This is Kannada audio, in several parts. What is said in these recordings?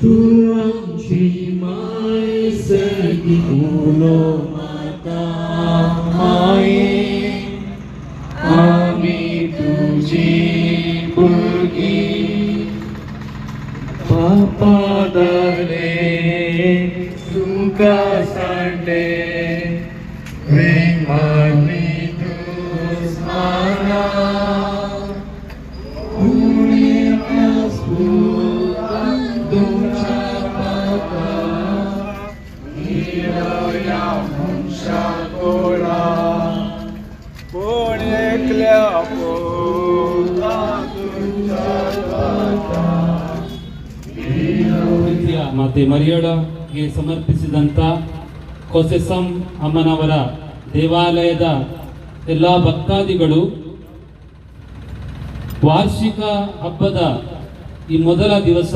Tuhan cimai segi ulo mata mai kami tuji pergi papa dale suka sande remani tus mana ಮಾತೆ ಮರಿಯಳಗೆ ಸಮರ್ಪಿಸಿದಂಥ ಕೊಸೆಸಂ ಅಮ್ಮನವರ ದೇವಾಲಯದ ಎಲ್ಲ ಭಕ್ತಾದಿಗಳು ವಾರ್ಷಿಕ ಹಬ್ಬದ ಈ ಮೊದಲ ದಿವಸ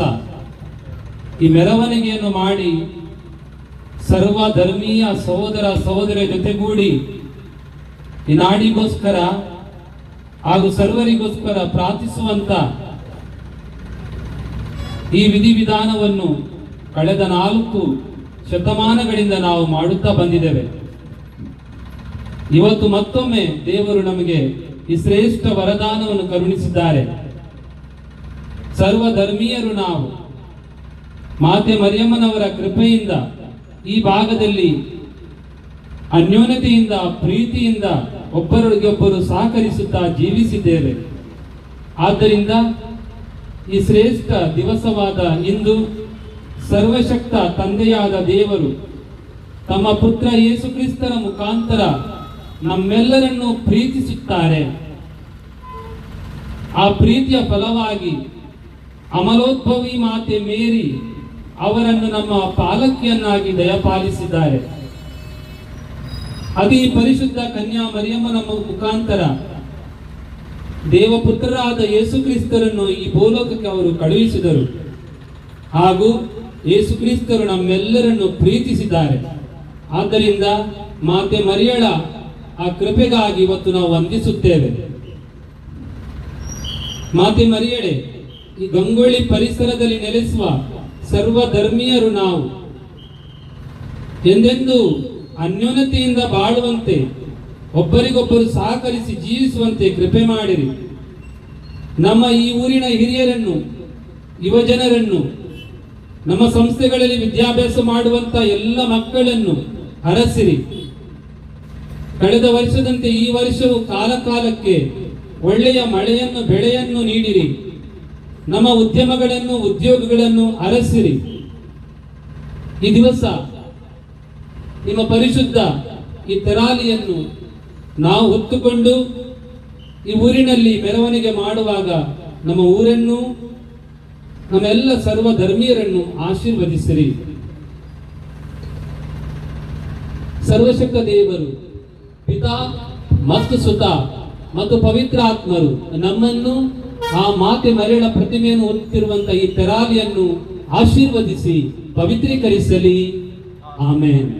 ಈ ಮೆರವಣಿಗೆಯನ್ನು ಮಾಡಿ ಸರ್ವ ಧರ್ಮೀಯ ಸಹೋದರ ಸಹೋದರಿಯ ಜೊತೆಗೂಡಿ ಈ ನಾಡಿಗೋಸ್ಕರ ಹಾಗೂ ಸರ್ವರಿಗೋಸ್ಕರ ಪ್ರಾರ್ಥಿಸುವಂತ ಈ ವಿಧಿವಿಧಾನವನ್ನು ಕಳೆದ 4 ಶತಮಾನಗಳಿಂದ ನಾವು ಮಾಡುತ್ತಾ ಬಂದಿದ್ದೇವೆ. ಇವತ್ತು ಮತ್ತೊಮ್ಮೆ ದೇವರು ನಮಗೆ ಈ ಶ್ರೇಷ್ಠ ವರದಾನವನ್ನು ಕರುಣಿಸಿದ್ದಾರೆ. ಸರ್ವ ಧರ್ಮೀಯರು ನಾವು ಮಾತೆ ಮರಿಯಮ್ಮನವರ ಕೃಪೆಯಿಂದ ಈ ಭಾಗದಲ್ಲಿ ಅನ್ಯೋನ್ಯತೆಯಿಂದ ಪ್ರೀತಿಯಿಂದ ಒಬ್ಬರಿಗೊಬ್ಬರು ಸಹಕರಿಸುತ್ತಾ ಜೀವಿಸಿದ್ದೇವೆ. ಆದ್ದರಿಂದ ಈ ಶ್ರೇಷ್ಠ ದಿವಸವಾದ ಇಂದು ಸರ್ವಶಕ್ತ ತಂದೆಯಾದ ದೇವರು ತಮ್ಮ ಪುತ್ರ ಯೇಸು ಕ್ರಿಸ್ತನ ಮುಖಾಂತರ ನಮ್ಮೆಲ್ಲರನ್ನು ಪ್ರೀತಿಸುತ್ತಾರೆ. ಆ ಪ್ರೀತಿಯ ಫಲವಾಗಿ ಅಮಲೋದ್ಭವಿ ಮಾತೆ ಮೇರಿ ಅವರನ್ನು ನಮ್ಮ ಪಾಲಕಿಯನ್ನಾಗಿ ದಯಪಾಲಿಸಿದ್ದಾರೆ. ಅದೇ ಪರಿಶುದ್ಧ ಕನ್ಯಾ ಮರಿಯಮ್ಮನ ಮುಖಾಂತರ ದೇವಪುತ್ರರಾದ ಯೇಸು ಕ್ರಿಸ್ತರನ್ನು ಈ ಭೂಲೋಕಕ್ಕೆ ಅವರು ಕಳುಹಿಸಿದರು. ಹಾಗೂ ಯೇಸು ಕ್ರಿಸ್ತರು ನಮ್ಮೆಲ್ಲರನ್ನು ಪ್ರೀತಿಸಿದ್ದಾರೆ. ಆದ್ದರಿಂದ ಮಾತೆ ಮರಿಯಳ ಆ ಕೃಪೆಗಾಗಿ ಇವತ್ತು ನಾವು ವಂದಿಸುತ್ತೇವೆ. ಮಾತೆ ಮರಿಯಳೆ, ಈ ಗಂಗೊಳ್ಳಿ ಪರಿಸರದಲ್ಲಿ ನೆಲೆಸುವ ಸರ್ವ ಧರ್ಮೀಯರು ನಾವು ಎಂದೆಂದು ಅನ್ಯೋನ್ಯತೆಯಿಂದ ಬಾಳುವಂತೆ, ಒಬ್ಬರಿಗೊಬ್ಬರು ಸಹಕರಿಸಿ ಜೀವಿಸುವಂತೆ ಕೃಪೆ ಮಾಡಿರಿ. ನಮ್ಮ ಈ ಊರಿನ ಹಿರಿಯರನ್ನು, ಯುವಜನರನ್ನು, ನಮ್ಮ ಸಂಸ್ಥೆಗಳಲ್ಲಿ ವಿದ್ಯಾಭ್ಯಾಸ ಮಾಡುವಂತ ಎಲ್ಲ ಮಕ್ಕಳನ್ನು ಹರಸಿರಿ. ಕಳೆದ ವರ್ಷದಂತೆ ಈ ವರ್ಷವೂ ಕಾಲ ಕಾಲಕ್ಕೆ ಒಳ್ಳೆಯ ಮಳೆಯನ್ನು, ಬೆಳೆಯನ್ನು ನೀಡಿರಿ. ನಮ್ಮ ಉದ್ಯಮಗಳನ್ನು, ಉದ್ಯೋಗಗಳನ್ನು ಹರಸಿರಿ. ಈ ದಿವಸ ನಿಮ್ಮ ಪರಿಶುದ್ಧ ಈ ತೆರಾಲಿಯನ್ನು ನಾವು ಹೊತ್ತುಕೊಂಡು ಈ ಊರಿನಲ್ಲಿ ಮೆರವಣಿಗೆ ಮಾಡುವಾಗ ನಮ್ಮ ಊರನ್ನು, ನಮ್ಮೆಲ್ಲ ಸರ್ವ ಧರ್ಮೀಯರನ್ನು ಆಶೀರ್ವದಿಸಿರಿ. ಸರ್ವಶಕ್ತ ದೇವರು, ಪಿತಾ ಮತ್ತು ಸುತ ಮತ್ತು ಪವಿತ್ರ ಆತ್ಮರು ನಮ್ಮನ್ನು ಆ ಮಾತೆ ಮರಿಯಳ ಪ್ರತಿಮೆಯನ್ನು ಹೊತ್ತಿರುವಂತಹ ಈ ತೆರಾಲಿಯನ್ನು ಆಶೀರ್ವದಿಸಿ ಪವಿತ್ರೀಕರಿಸಲಿ. ಆಮೇನ್.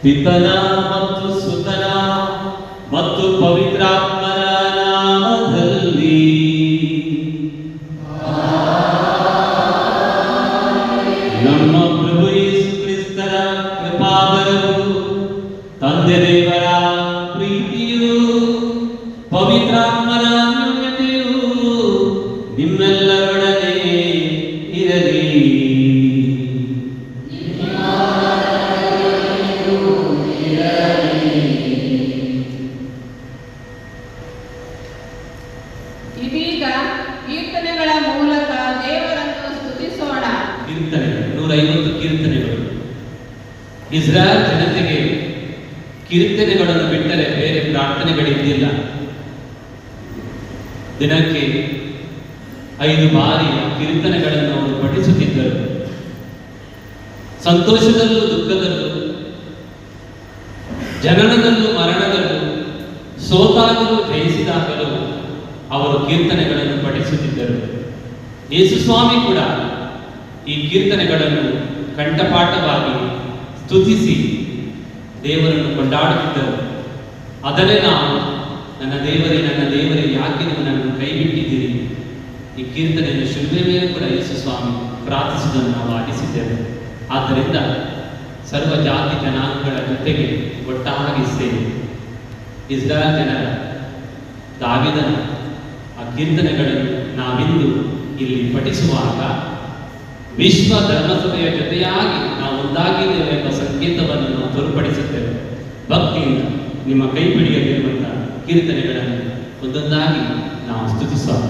ಪಿತನ ಮತ್ತು ಸುತನ ಮತ್ತು ಪವಿತ್ರಾತ್ಮನ ನಾಮದಲ್ಲಿ ನಮ್ಮ ಪ್ರಭು ಯೇಸು ಕ್ರಿಸ್ತರ ಕೃಪಾವರವು, ತಂದೆ ದೇವರ ಪ್ರೀತಿಯು, ಪವಿತ್ರಾತ್ಮನ ಅನ್ಯೋನ್ಯತೆಯು ನಿಮ್ಮೆಲ್ಲರೊಡನೆ ಇರಲಿ. ಇದೀಗ ಕೀರ್ತನೆಗಳ ಮೂಲಕ ದೇವರನ್ನು ಸ್ತುತಿಸೋಣ. ಕೀರ್ತನೆಗಳು 150 ಕೀರ್ತನೆಗಳು. ಇಸ್ರಾಯೇಲ್ ಜನತೆಗೆ ಕೀರ್ತನೆಗಳನ್ನು ಬಿಟ್ಟರೆ ಬೇರೆ ಪ್ರಾರ್ಥನೆಗಳಿದ್ದಿಲ್ಲ. ದಿನಕ್ಕೆ 5 ಬಾರಿ ಕೀರ್ತನೆಗಳನ್ನು ಅವರು ಪಠಿಸುತ್ತಿದ್ದರು. ಸಂತೋಷದಲ್ಲೂ ದುಃಖದಲ್ಲೂ, ಜನನದಲ್ಲೂ ಮರಣದಲ್ಲೂ, ಸೋತಾಗಲೂ ಜಯಿಸಿದಾಗಲೂ ಅವರು ಕೀರ್ತನೆಗಳನ್ನು ಪಠಿಸುತ್ತಿದ್ದರು. ಯೇಸು ಸ್ವಾಮಿ ಕೂಡ ಈ ಕೀರ್ತನೆಗಳನ್ನು ಕಂಠಪಾಠವಾಗಿ ಸ್ತುತಿಸಿ ದೇವರನ್ನು ಕೊಂಡಾಡುತ್ತಿದ್ದರು. ಅದನ್ನೇ ನಾವು ನನ್ನ ದೇವರೇ ಯಾಕೆ ನೀವು ನನ್ನನ್ನು ಕೈ ಬಿಟ್ಟಿದ್ದೀರಿ, ಈ ಕೀರ್ತನೆಯನ್ನು ಶಿಲುಬೆ ಮೇಲೆ ಕೂಡ ಯೇಸು ಸ್ವಾಮಿ ಪ್ರಾರ್ಥಿಸುವುದನ್ನು ನಾವು ಆಲಿಸಿದ್ದೇವೆ. ಆದ್ದರಿಂದ ಸರ್ವ ಜಾತಿ ಜನಾಂಗಗಳ ಜೊತೆಗೆ ಒಟ್ಟಾಗಿ ಸೇರಿ ಇಸ್ರಾಯೇಲ್ ಜನರ ದಾವೀದನ ಆ ಕೀರ್ತನೆಗಳನ್ನು ನಾವಿಂದು ಇಲ್ಲಿ ಪಠಿಸುವಾಗ ವಿಶ್ವ ಧರ್ಮಸಭೆಯ ಜೊತೆಯಾಗಿ ನಾವು ಒಂದಾಗಿದ್ದೇವೆ ಎಂಬ ಸಂಕೇತವನ್ನು ನಾವು ತೋರ್ಪಡಿಸುತ್ತೇವೆ. ಭಕ್ತಿಯಿಂದ ನಿಮ್ಮ ಕೈ ಹಿಡಿಯಲಿರುವಂತಹ ಕೀರ್ತನೆಗಳನ್ನು ಒಂದೊಂದಾಗಿ ನಾವು ಸ್ತುತಿಸೋಣ.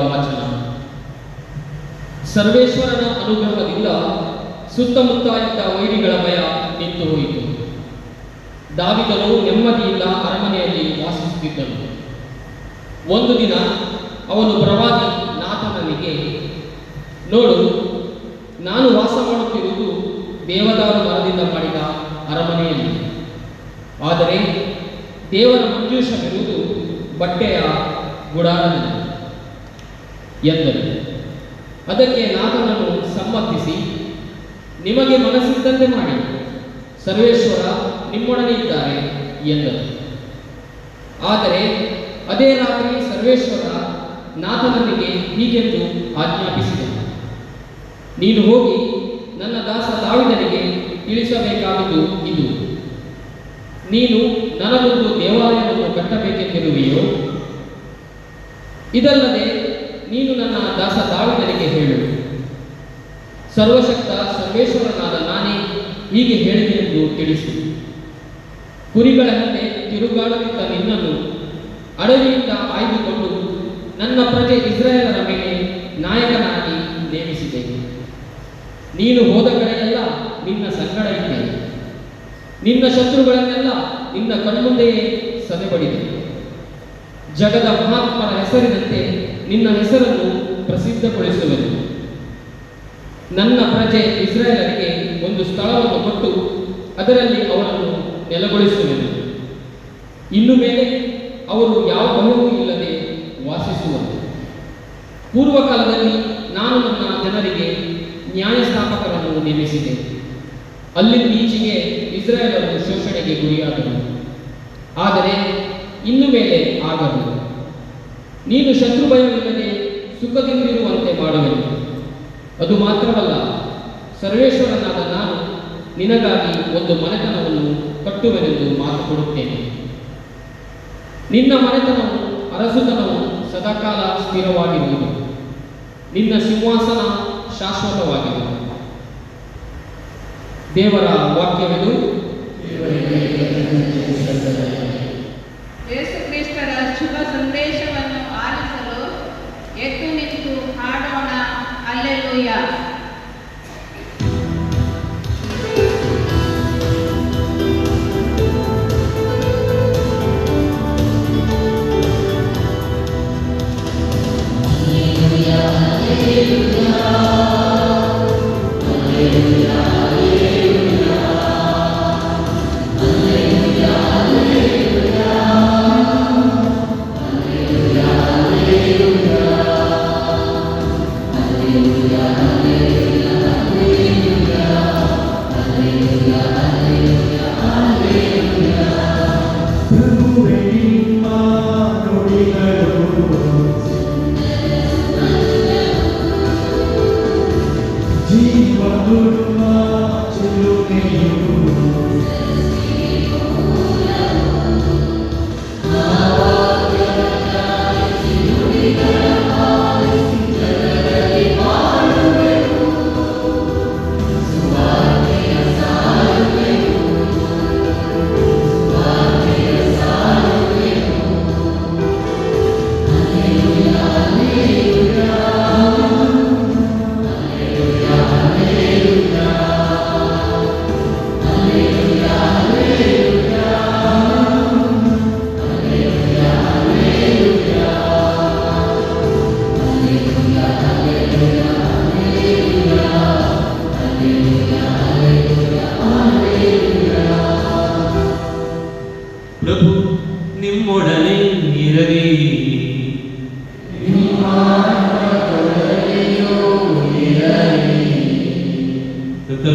ವಾಚನ. ಸರ್ವೇಶ್ವರನ ಅನುಗ್ರಹದಿಂದ ಸುತ್ತಮುತ್ತ ಇದ್ದ ವೈರಿಗಳ ಭಯ ನಿಂತು ಹೋಯಿತು. ದಾವೀದನು ನೆಮ್ಮದಿಯಿಂದ ಅರಮನೆಯಲ್ಲಿ ವಾಸಿಸುತ್ತಿದ್ದನು. ಒಂದು ದಿನ ಅವನು ಪ್ರವಾದಿ ನಾಥನನಿಗೆ, ನೋಡು, ನಾನು ವಾಸ ಮಾಡುತ್ತಿರುವುದು ದೇವದಾರು ಮರದಿಂದ ಮಾಡಿದ ಅರಮನೆಯಲ್ಲಿ, ಆದರೆ ದೇವರ ಮಂಜೂಷವಿರುವುದು ಬಟ್ಟೆಯ ಗುಡಾರದಲ್ಲಿ ಎಂದರು. ಅದಕ್ಕೆ ನಾಥನನ್ನು ಸಮ್ಮತಿಸಿ, ನಿಮಗೆ ಮನಸ್ಸಿದ್ದಂತೆ ಮಾಡಿ, ಸರ್ವೇಶ್ವರ ನಿಮ್ಮೊಡನೆ ಇದ್ದಾರೆ ಎಂದರು. ಆದರೆ ಅದೇ ರಾತ್ರಿ ಸರ್ವೇಶ್ವರ ನಾಥನನಿಗೆ ಹೀಗೆಂದು ಆಜ್ಞಾಪಿಸಿದನು, ನೀನು ಹೋಗಿ ನನ್ನ ದಾಸ ದಾವೀದನಿಗೆ ತಿಳಿಸಬೇಕಾದುದು ಇದು, ನೀನು ನನಗೊಂದು ದೇವಾಲಯವನ್ನು ಕಟ್ಟಬೇಕೆಂದಿರುವೆಯೋ? ಇದಲ್ಲದೆ ನೀನು ನನ್ನ ದಾಸ ದಾವೀದನಿಗೆ ಹೇಳು, ಸರ್ವಶಕ್ತ ಸರ್ವೇಶ್ವರನಾದ ನಾನೇ ಹೀಗೆ ಹೇಳಿದೆ ಎಂದು ತಿಳಿಸಿ, ಕುರಿಗಳ ಹಿಂದೆ ತಿರುಗಾಡುತ್ತಿದ್ದ ನಿನ್ನನ್ನು ಅಡವಿಯಿಂದ ಆಯ್ದುಕೊಂಡು ನನ್ನ ಪ್ರಜೆ ಇಸ್ರಾಯೇಲರ ಮೇಲೆ ನಾಯಕನಾಗಿ ನೇಮಿಸಿದೆ. ನೀನು ಹೋದ ಕಡೆಯೆಲ್ಲ ನಿನ್ನ ಸಂಗಡ ಇದ್ದೆ, ನಿನ್ನ ಶತ್ರುಗಳನ್ನೆಲ್ಲ ನಿನ್ನ ಕಣ್ಮುಂದೆಯೇ ಸದೆಬಡಿದೆ. ಜಗದ ಮಹಾತ್ಮರ ಹೆಸರಿನಂತೆ ನಿನ್ನ ಹೆಸರನ್ನು ಪ್ರಸಿದ್ಧಗೊಳಿಸುವೆನು. ನನ್ನ ಪ್ರಜೆ ಇಸ್ರಾಯೇಲರಿಗೆ ಒಂದು ಸ್ಥಳವನ್ನು ಕೊಟ್ಟು ಅದರಲ್ಲಿ ಅವರನ್ನು ನೆಲೆಗೊಳಿಸುವೆನು. ಇನ್ನು ಮೇಲೆ ಅವರು ಯಾವ ಭಯವೂ ಇಲ್ಲದೆ ವಾಸಿಸುವರು. ಪೂರ್ವಕಾಲದಲ್ಲಿ ನಾನು ನನ್ನ ಜನರಿಗೆ ನ್ಯಾಯಸ್ಥಾಪಕರನ್ನು ನೇಮಿಸಿದೆ. ಅಲ್ಲಿಂದೀಚೆಗೆ ಇಸ್ರಾಯೇಲರು ಶೋಷಣೆಗೆ ಗುರಿಯಾದರು, ಆದರೆ ಇನ್ನು ಮೇಲೆ ಆಗದು. ನೀನು ಶತ್ರು ಭಯವಿಲ್ಲದೆ ಸುಖದಿಂದಿರುವಂತೆ ಮಾಡುವೆನು. ಅದು ಮಾತ್ರವಲ್ಲ, ಸರ್ವೇಶ್ವರನಾದ ನಾನು ನಿನಗಾಗಿ ಒಂದು ಮನೆತನವನ್ನು ಕಟ್ಟುವೆನೆಂದು ಮಾತು ಕೊಡುತ್ತೇನೆ. ನಿನ್ನ ಮನೆತನವು ಅರಸುತನವು ಸದಾಕಾಲ ಸ್ಥಿರವಾಗಿರುವುದು, ನಿನ್ನ ಸಿಂಹಾಸನ ಶಾಶ್ವತವಾಗಿರುವುದು. ದೇವರ ವಾಕ್ಯವಿದು. ಯೇಸು ಕ್ರಿಸ್ತರ ಶುಭ ಸಂದೇಶವನ್ನು ಆಲಿಸಲು ಎದ್ದು ನಿಂತು ಹಾಡೋಣ, ಹಲ್ಲೆಲೂಯಾ. ಪ್ರಭು ನಿಮ್ಮೊಡನೆ ಇರಲಿ.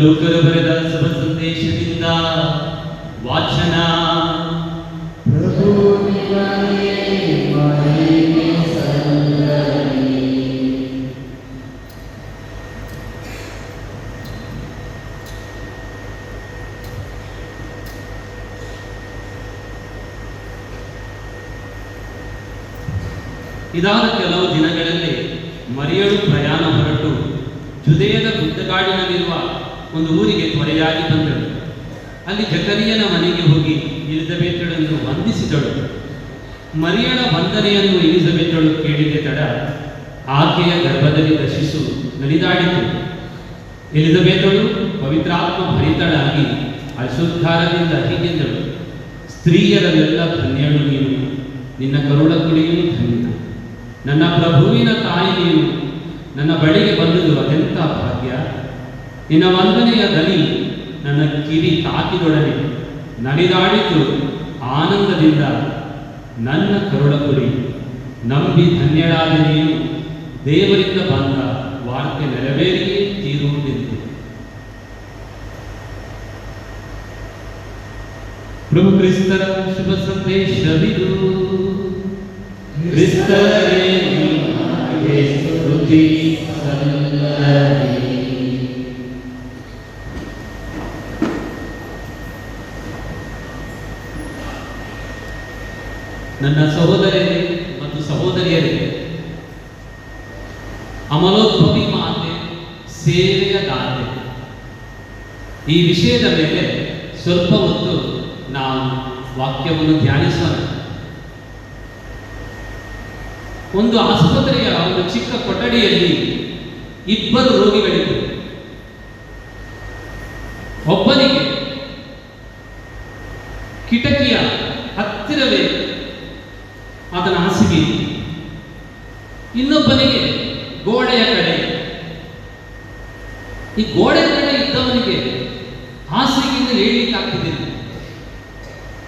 ಲೂಕನು ಬರೆದ ಶುಭ ಸಂದೇಶದಿಂದ ವಾಚನ. ಇದಾದ ಕೆಲವು ದಿನಗಳಲ್ಲಿ ಮರಿಯಳು ಪ್ರಯಾಣ ಹೊರಟು ಜುದೇಯದ ಗುಡ್ಡಗಾಡಿನಲ್ಲಿರುವ ಒಂದು ಊರಿಗೆ ತ್ವರೆಯಾಗಿ ಬಂದಳು. ಅಲ್ಲಿ ಜಕರಿಯನ ಮನೆಗೆ ಹೋಗಿ ಎಲಿಜಬೆತಳನ್ನು ವಂದಿಸಿದಳು. ಮರಿಯಳ ವಂದನೆಯನ್ನು ಎಲಿಜಬೆತಳು ಕೇಳಿದೆ ತಡ ಆಕೆಯ ಗರ್ಭದಲ್ಲಿದ್ದ ಶಿಶು ನಲಿದಾಡಿತು. ಎಲಿಜಬೆತಳು ಪವಿತ್ರಾತ್ಮ ಭರಿತಳಾಗಿ ಅಶುದ್ಧಾರದಿಂದ ಹೀಗೆಂದಳು, ಸ್ತ್ರೀಯರಲ್ಲೆಲ್ಲ ಧನ್ಯಳು ನೀನು, ನಿನ್ನ ಕರುಳ ಕುಡಿಯೂ ಧನ್ಯ. ನನ್ನ ಪ್ರಭುವಿನ ತಾಯಿ ನೀನು, ನನ್ನ ಬಳಿಗೆ ಬಂದುದು ಅದೆಂಥ ಭಾಗ್ಯ. ನಿನ್ನ ವಂದನೆಯ ದನಿ ನನ್ನ ಕಿವಿ ತಾಕಿದೊಡನೆ ನಲಿದಾಡಿತು ಆನಂದದಿಂದ ನನ್ನ ಕರುಳ ಕುಡಿ. ನಂಬಿ ಧನ್ಯಳಾದ ನೀನು, ದೇವರಿಂದ ಬಂದ ವಾರ್ತೆ ನೆರವೇರಿಯೇ ತೀರುವುದೆಂದು. ಪ್ರಭು ಕ್ರಿಸ್ತರ ಶುಭ ಸಂದೇಶವಿದು. ಕ್ರಿಸ್ತರೇ ನಿಮಗೆ ಸ್ತುತಿ ಸಲ್ಲಲಿ. ನನ್ನ ಸಹೋದರರೇ ಮತ್ತು ಸಹೋದರಿಯರೇ, ಅಮಲೋದ್ಭವಿ ಮಾತೆ, ಸೇವೆಯ ದಾತೆ, ಈ ವಿಷಯದ ಮೇಲೆ ಸ್ವಲ್ಪ ಹೊತ್ತು ನಾವು ವಾಕ್ಯವನ್ನು ಧ್ಯಾನಿಸೋಣ. ಒಂದು ಆಸ್ಪತ್ರೆಯ ಒಂದು ಚಿಕ್ಕ ಕೊಠಡಿಯಲ್ಲಿ ಇಬ್ಬರು ರೋಗಿಗಳಿದ್ದರು. ಒಬ್ಬನಿಗೆ ಕಿಟಕಿಯ ಹತ್ತಿರವೇ ಆತನ ಹಾಸಿಗೆ, ಇನ್ನೊಬ್ಬನಿಗೆ ಗೋಡೆಯ ಕಡೆ. ಈ ಗೋಡೆಯ ಕಡೆ ಇದ್ದವನಿಗೆ ಹಾಸಿಗೆಯಿಂದ ಏಳಲಿಕ್ಕೆ ಆಗ್ತಿದ್ದಿಲ್ಲ.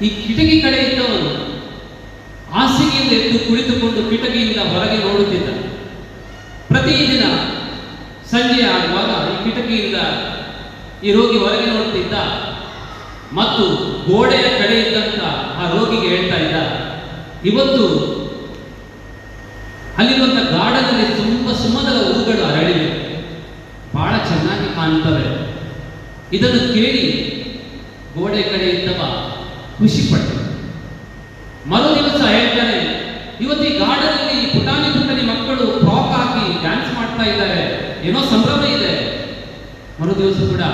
ಈ ಕಿಟಕಿ ಕಡೆ ಇದ್ದವನು ಹಾಸಿಗೆಯಿಂದ ಎದ್ದು ಕುಳಿತುಕೊಂಡು ಕಿಟಕಿಯಿಂದ ಹೊರಗೆ ನೋಡುತ್ತಿದ್ದ. ಪ್ರತಿದಿನ ಸಂಜೆ ಆಗುವಾಗ ಈ ಕಿಟಕಿಯಿಂದ ಈ ರೋಗಿ ಹೊರಗೆ ನೋಡುತ್ತಿದ್ದ ಮತ್ತು ಗೋಡೆಯ ಕಡೆ ಇದ್ದಂತ ಆ ರೋಗಿಗೆ ಹೇಳ್ತಾ ಇದ್ದ, ಇವತ್ತು ಅಲ್ಲಿರುವಂಥ ಗಾರ್ಡನಲ್ಲಿ ತುಂಬಾ ಸುಮಧುರ ಹೂಗಳು ಅರಳಿವೆ, ಬಹಳ ಚೆನ್ನಾಗಿ ಕಾಣ್ತವೆ. ಇದನ್ನು ಕೇಳಿ ಗೋಡೆ ಕಡೆ ಇದ್ದವ ಖುಷಿಪಟ್ಟ. ಮರು ದಿವಸ ಹೇಳ್ತಾನೆ, ಇವತ್ತು ಈ ಗಾರ್ಡನಲ್ಲಿ ಪುಟಾಣಿ ಪುಟಾಣಿ ಮಕ್ಕಳು ಫ್ರಾಕ್ ಹಾಕಿ ಡ್ಯಾನ್ಸ್ ಮಾಡ್ತಾ ಇದ್ದಾರೆ, ಏನೋ ಸಂಭ್ರಮ ಇದೆ. ಮರು ದಿವಸ ಕೂಡ